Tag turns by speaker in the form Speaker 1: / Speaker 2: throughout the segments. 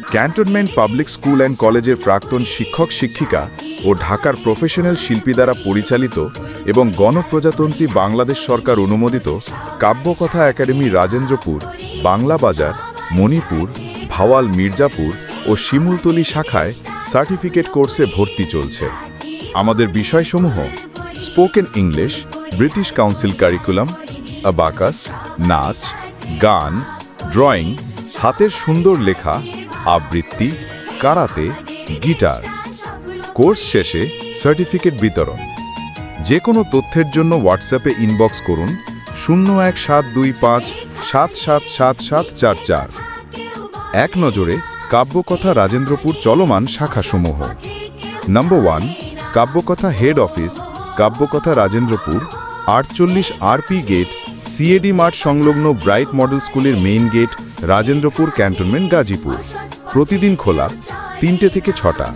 Speaker 1: Cantonment public school and কলেজের প্রাক্তন শিক্ষক শিক্ষিকা ও ঢাকার প্রফেশনাল শিল্পী দ্বারা পরিচালিত এবং গণপ্রজাতন্ত্রী বাংলাদেশ সরকার অনুমোদিত কাব্যকথা একাডেমি রাজেন্দ্রপুর, বাংলা বাজার, মণিপুর, ভাওয়াল মির্জাপুর ও শিমুলতলি শাখায় সার্টিফিকেট কোর্সে ভর্তি চলছে। আমাদের বিষয়সমূহ: spoken English, British council curriculum, abacus, নাচ, গান, ড্রয়িং, হাতের সুন্দর লেখা, আবৃত্তি, কারাতে, গিটার। কোর্স শেষে সার্টিফিকেট বিতরণ। যে কোনো তথ্যের জন্য হোয়াটসঅ্যাপে ইনবক্স করুন 01725777744। এক নজরে কাব্যকথা রাজেন্দ্রপুর চলমান শাখাসমূহ। Number 1, Kabyakatha head office, Kabyakatha Rajendrapur, 48 RP gate, CAD মাঠ সংলগ্ন ব্রাইট মডেল স্কুলের main gate, Rajendrapur cantonment, Gazipur. প্রতিদিন খোলা 3টে থেকে 6টা।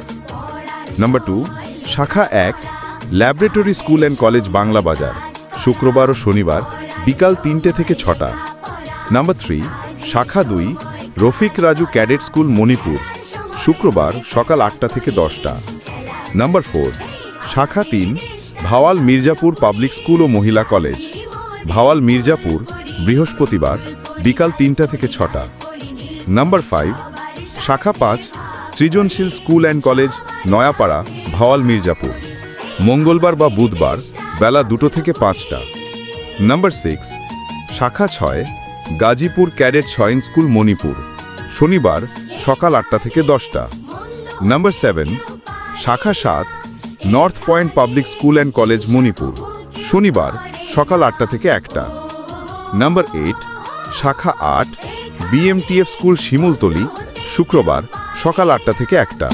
Speaker 1: নাম্বার 2, শাখা 1, laboratory school and college, Bangla Bazar, শুক্রবার ও শনিবার বিকাল 3টে থেকে 6টা। নাম্বার 3, শাখা 2, রফিক রাজু ক্যাডেট স্কুল, মণিপুর, শুক্রবার সকাল 8টা থেকে 10টা। নাম্বার 4, শাখা 3, ভাওয়াল মির্জাপুর পাবলিক স্কুল ও মহিলা কলেজ, ভাওয়াল মির্জাপুর, বৃহস্পতিবার বিকাল 3টা থেকে 6টা। নাম্বার 5, শাখা 5, সৃজনশীল school and college, Nayapara, Bhawal Mirzapur, মঙ্গলবার বা বুধবার বেলা 2টো থেকে 5টা। নাম্বার 6, শাখা 6, Gazipur cadet swine school, Manipur, শনিবার সকাল 8টা থেকে 10টা। নাম্বার 7, শাখা 7, north point public school and college, Manipur, শনিবার সকাল 8টা থেকে 1টা। নাম্বার 8, শাখা 8, BMTF স্কুল, শিমুলতলি, শুক্রবার সকাল 8টা থেকে 1টা।